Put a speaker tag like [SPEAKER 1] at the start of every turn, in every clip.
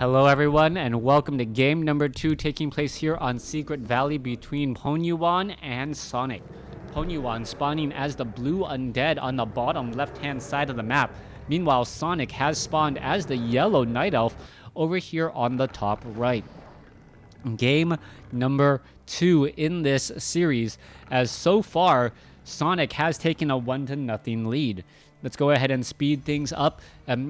[SPEAKER 1] Hello everyone, and welcome to game number 2 taking place here on Secret Valley between PwNuWaN and Sonik. PwNuWaN spawning as the blue undead on the bottom left-hand side of the map. Meanwhile, Sonik has spawned as the yellow night elf over here on the top right. Game number 2 in this series, as so far, Sonik has taken a 1-0 lead. Let's go ahead and speed things up.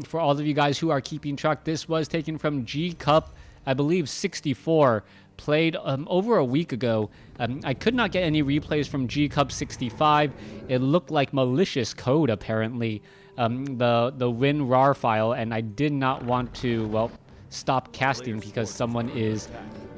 [SPEAKER 1] For all of you guys who are keeping track, this was taken from Gcup, I believe 64, played over a week ago. I could not get any replays from Gcup 65. It looked like malicious code, apparently, the WinRAR file, and I did not want to, well, stop casting because someone is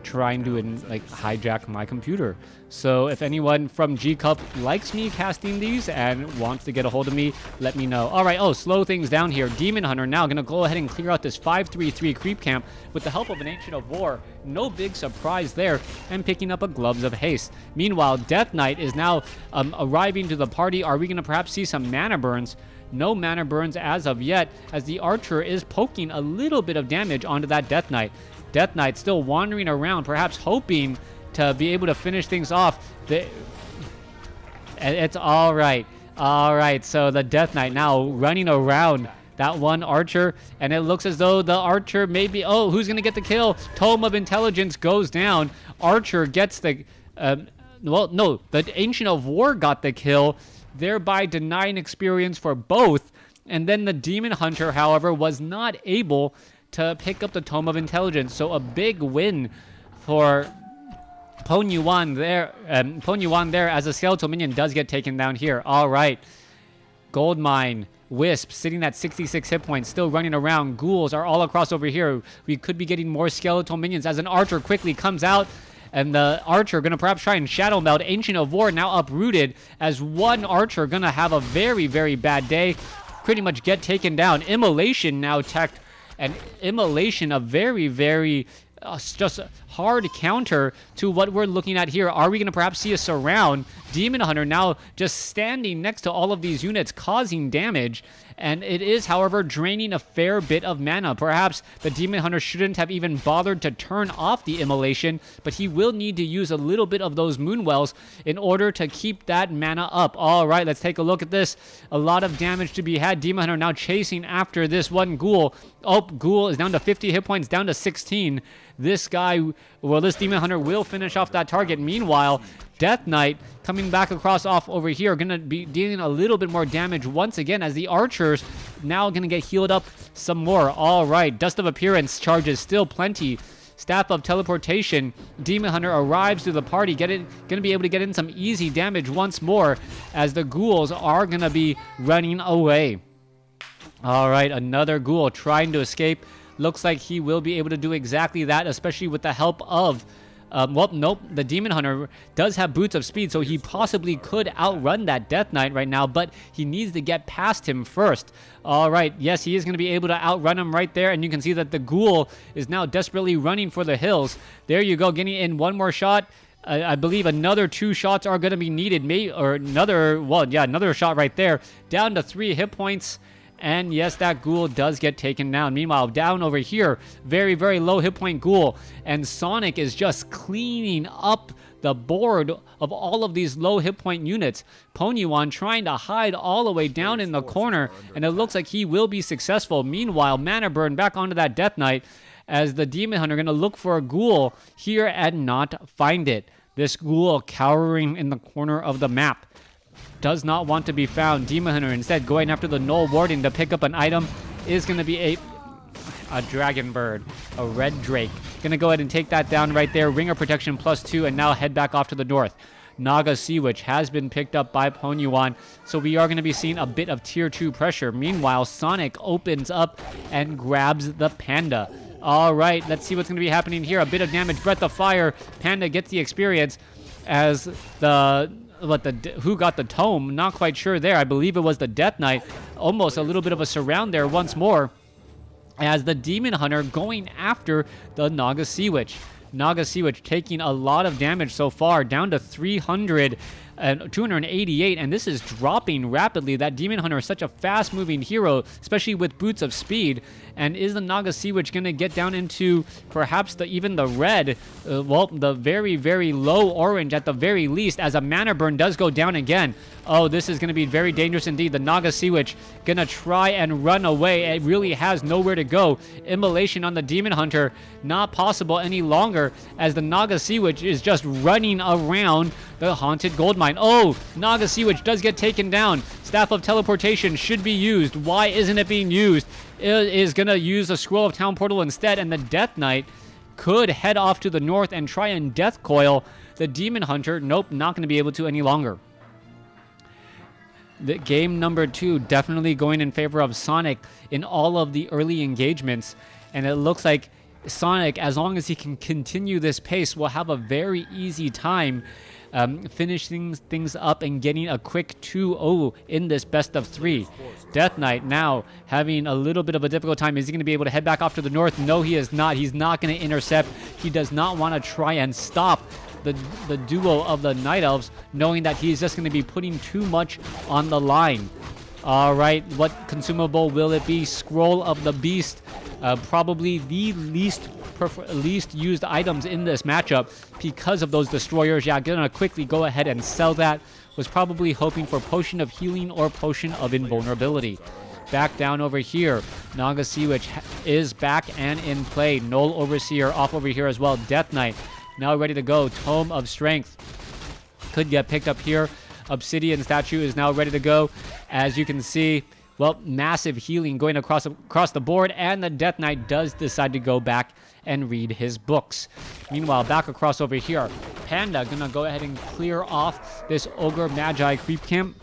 [SPEAKER 1] trying to hijack my computer. So if anyone from Gcup likes me casting these and wants to get a hold of me, let me know. All right, slow things down here. Demon Hunter now gonna go ahead and clear out this 5-3-3 creep camp with the help of an Ancient of War. No big surprise there, and picking up a Gloves of Haste. Meanwhile, Death Knight is now arriving to the party. Are we gonna perhaps see some mana burns? No mana burns as of yet, as the Archer is poking a little bit of damage onto that Death Knight. Death Knight still wandering around, perhaps hoping to be able to finish things off. It's all right. All right, so the Death Knight now running around that one Archer, and it looks as though the Archer maybe... who's going to get the kill? Tome of Intelligence goes down. Archer gets the... the Ancient of War got the kill, thereby denying experience for both. And then the Demon Hunter, however, was not able to pick up the Tome of Intelligence. So a big win for PwNuWaN there, as a skeletal minion does get taken down here. All right. Goldmine, Wisp sitting at 66 hit points, still running around. Ghouls are all across over here. We could be getting more skeletal minions as an Archer quickly comes out. And the Archer going to perhaps try and Shadow Meld. Ancient of War now uprooted, as one Archer going to have a very, very bad day. Pretty much get taken down. Immolation now teched. And Immolation, a very, very just hard counter to what we're looking at here. Are we going to perhaps see a surround? Demon Hunter now just standing next to all of these units, causing damage. And it is, however, draining a fair bit of mana. Perhaps the Demon Hunter shouldn't have even bothered to turn off the Immolation, but he will need to use a little bit of those Moonwells in order to keep that mana up. All right, let's take a look at this. A lot of damage to be had. Demon Hunter now chasing after this one Ghoul. Ghoul is down to 50 hit points, down to 16. This Demon Hunter will finish off that target. Meanwhile, Death Knight coming back across off over here, going to be dealing a little bit more damage once again, as the Archers now going to get healed up some more. All right, Dust of Appearance charges still plenty. Staff of Teleportation. Demon Hunter arrives to the party, going to be able to get in some easy damage once more, as the Ghouls are going to be running away. All right, another Ghoul trying to escape. Looks like he will be able to do exactly that, especially with the help of... the Demon Hunter does have Boots of Speed, so he possibly could outrun that Death Knight right now, but he needs to get past him first. All right, yes, he is going to be able to outrun him right there, and you can see that the Ghoul is now desperately running for the hills. There you go, getting in one more shot. I believe another 2 shots are going to be needed, another shot right there. Down to 3 hit points. And yes, that Ghoul does get taken down. Meanwhile, down over here, very, very low hit point Ghoul. And Sonik is just cleaning up the board of all of these low hit point units. PwNuWaN trying to hide all the way down in the corner, and it looks like he will be successful. Meanwhile, mana burn back onto that Death Knight, as the Demon Hunter going to look for a Ghoul here and not find it. This Ghoul cowering in the corner of the map does not want to be found. Demon Hunter instead going after the Null Warden to pick up an item. Is going to be a Dragon Bird, a Red Drake. Going to go ahead and take that down right there. Ringer Protection +2, and now head back off to the north. Naga Sea Witch has been picked up by PwNuWaN, so we are going to be seeing a bit of tier 2 pressure. Meanwhile, Sonik opens up and grabs the Panda. All right, let's see what's going to be happening here. A bit of damage. Breath of Fire. Panda gets the experience, as who got the tome? Not quite sure there. I believe it was the Death Knight. Almost a little bit of a surround there once more, as the Demon Hunter going after the Naga Sea Witch. Naga Sea Witch taking a lot of damage so far, down to 300 and 288, and this is dropping rapidly. That Demon Hunter is such a fast-moving hero, especially with boots of speed. And is the Naga Sea Witch going to get down into perhaps even the red? Well, the very, very low orange at the very least, as a mana burn does go down again. Oh, this is going to be very dangerous indeed. The Naga Sea Witch going to try and run away. It really has nowhere to go. Immolation on the Demon Hunter, not possible any longer, as the Naga Sea Witch is just running around the haunted gold mine. Oh, Naga Sea Witch does get taken down. Staff of Teleportation should be used. Why isn't it being used? It is going to use a Scroll of Town Portal instead, and the Death Knight could head off to the north and try and Death Coil the Demon Hunter. Nope, not going to be able to any longer. The game number 2 definitely going in favor of Sonik in all of the early engagements, and it looks like Sonik, as long as he can continue this pace, will have a very easy time finishing things up and getting a quick 2-0 in this best of 3. Death Knight now having a little bit of a difficult time. Is he going to be able to head back off to the north? No, he is not. He's not going to intercept. He does not want to try and stop the duo of the Night Elves, knowing that he's just going to be putting too much on the line. All right, what consumable will it be? Scroll of the Beast, probably the least used items in this matchup because of those destroyers. Yeah, gonna quickly go ahead and sell that. Was probably hoping for Potion of Healing or Potion of Invulnerability. Back down over here, Naga Sea Witch is back and in play. Null Overseer off over here as well. Death Knight now ready to go. Tome of Strength could get picked up here. Obsidian Statue is now ready to go. As you can see, well, massive healing going across the board, and the Death Knight does decide to go back and read his books. Meanwhile, back across over here, Panda gonna go ahead and clear off this Ogre Magi creep camp.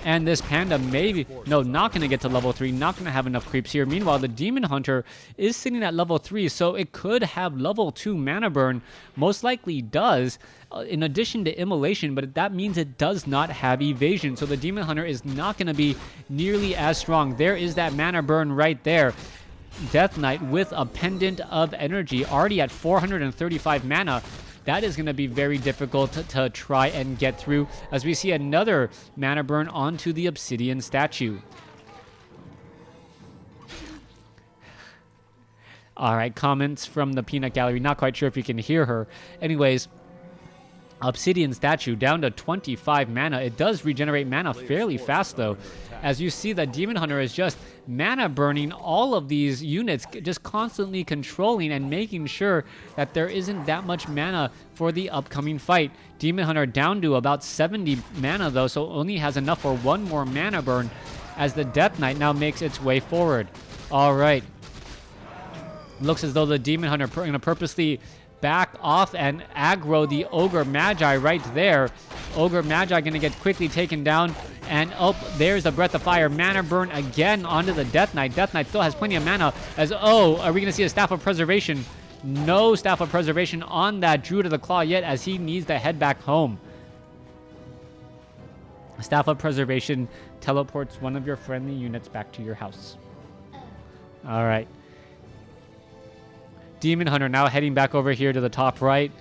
[SPEAKER 1] And this Panda not going to get to level 3, not going to have enough creeps here. Meanwhile, the Demon Hunter is sitting at level 3, so it could have level 2 mana burn. Most likely does, in addition to Immolation, but that means it does not have evasion. So the Demon Hunter is not going to be nearly as strong. There is that mana burn right there. Death Knight with a Pendant of Energy, already at 435 mana. That is going to be very difficult to try and get through, as we see another mana burn onto the Obsidian Statue. All right, comments from the Peanut Gallery. Not quite sure if you can hear her. Anyways, Obsidian Statue down to 25 mana. It does regenerate mana fairly fast, though. As you see, the Demon Hunter is just mana burning all of these units, just constantly controlling and making sure that there isn't that much mana for the upcoming fight. Demon Hunter down to about 70 mana, though, so only has enough for one more mana burn as the Death Knight now makes its way forward. All right. Looks as though the Demon Hunter going to purposely back off and aggro the Ogre Magi right there. Ogre Magi going to get quickly taken down. And oh, there's the Breath of Fire. Mana burn again onto the Death Knight. Death Knight still has plenty of mana. As, oh, are we going to see a Staff of Preservation? No Staff of Preservation on that Druid of the Claw yet, as he needs to head back home. Staff of Preservation teleports one of your friendly units back to your house. All right. Demon Hunter now heading back over here to the top right.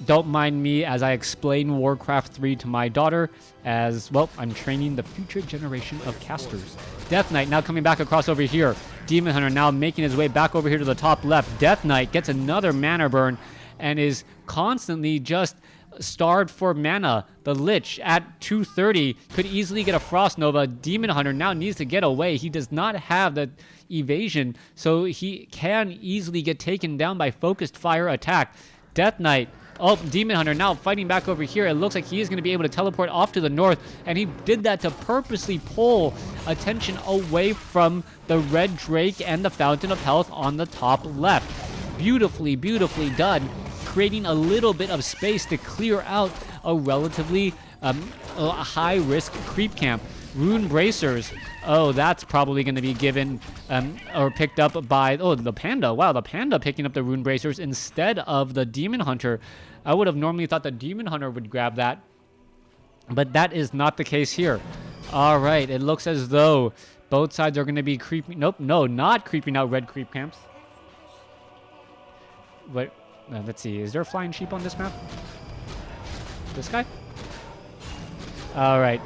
[SPEAKER 1] Don't mind me as I explain WarCraft 3 to my daughter, as, well, I'm training the future generation of casters. Death Knight now coming back across over here. Demon Hunter now making his way back over here to the top left. Death Knight gets another mana burn and is constantly just starved for mana. The Lich at 230 could easily get a Frost Nova. Demon Hunter now needs to get away. He does not have the evasion, so he can easily get taken down by focused fire attack. Death Knight, oh, Demon Hunter now fighting back over here. It looks like he is going to be able to teleport off to the north, and he did that to purposely pull attention away from the Red Drake and the Fountain of Health on the top left. Beautifully, beautifully done, creating a little bit of space to clear out a relatively high-risk creep camp. Rune Bracers. Oh, that's probably going to be given or picked up by, oh, the Panda. Wow, the Panda picking up the Rune Bracers instead of the Demon Hunter. I would have normally thought the Demon Hunter would grab that, but that is not the case here. All right, it looks as though both sides are going to be creeping. Nope, no, not creeping out red creep camps. What? Let's see. Is there a flying sheep on this map? This guy? All right.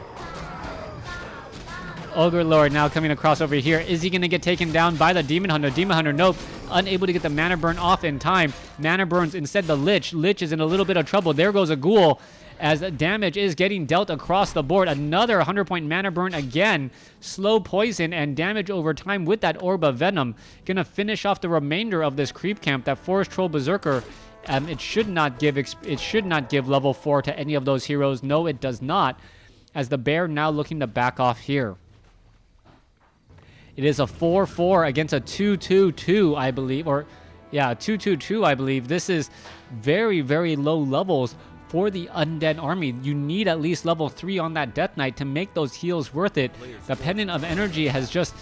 [SPEAKER 1] Ogre Lord now coming across over here. Is he going to get taken down by the Demon Hunter? Demon Hunter, nope. Unable to get the mana burn off in time. Mana burns instead the Lich. Lich is in a little bit of trouble. There goes a Ghoul as damage is getting dealt across the board. Another 100-point mana burn again. Slow poison and damage over time with that Orb of Venom. Going to finish off the remainder of this creep camp. That Forest Troll Berserker, it should not give level 4 to any of those heroes. No, it does not. As the bear now looking to back off here. It is a 4-4 against a 2-2-2, I believe. Or, yeah, 2-2-2, I believe. This is very, very low levels for the Undead army. You need at least level 3 on that Death Knight to make those heals worth it. The Pendant of Energy has just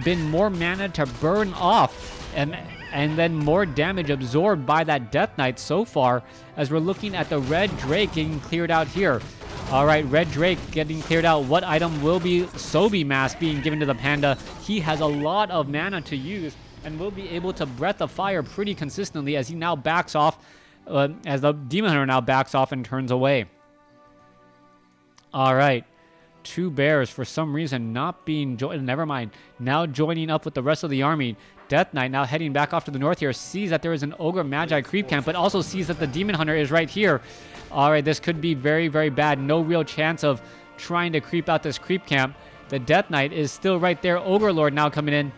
[SPEAKER 1] been more mana to burn off. And then more damage absorbed by that Death Knight so far, as we're looking at the Red Drake getting cleared out here. All right, Red Drake getting cleared out. What item will be Sobi Mask being given to the Panda? He has a lot of mana to use and will be able to Breath of Fire pretty consistently as he now backs off, as the Demon Hunter now backs off and turns away. All right. 2 bears for some reason not being joined. Never mind. Now joining up with the rest of the army. Death Knight now heading back off to the north here. Sees that there is an Ogre Magi creep camp, but also sees that the Demon Hunter is right here. All right, this could be very, very bad. No real chance of trying to creep out this creep camp. The Death Knight is still right there. Ogre Lord now coming in.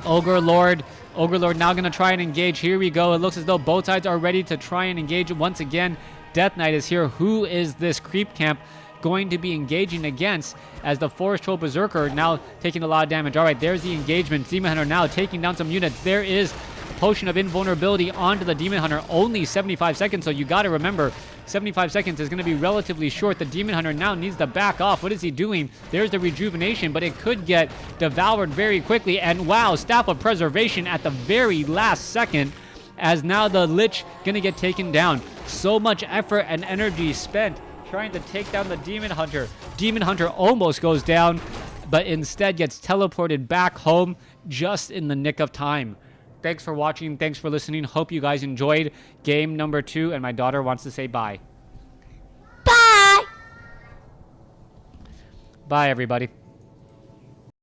[SPEAKER 1] Ogre Lord now going to try and engage. Here we go. It looks as though both sides are ready to try and engage once again. Death Knight is here. Who is this creep camp going to be engaging against, as the Forest Troll Berserker now taking a lot of damage? All right, there's the engagement. Demon Hunter now taking down some units. There is Potion of Invulnerability onto the Demon Hunter. Only 75 seconds, so you got to remember, 75 seconds is going to be relatively short. The Demon Hunter now needs to back off. What is he doing? There's the Rejuvenation, but it could get devoured very quickly. And wow, Staff of Preservation at the very last second, as now the Lich going to get taken down. So much effort and energy spent trying to take down the Demon Hunter. Demon Hunter almost goes down, but instead gets teleported back home just in the nick of time. Thanks for watching. Thanks for listening. Hope you guys enjoyed game number 2, and my daughter wants to say bye.
[SPEAKER 2] Bye!
[SPEAKER 1] Bye, everybody.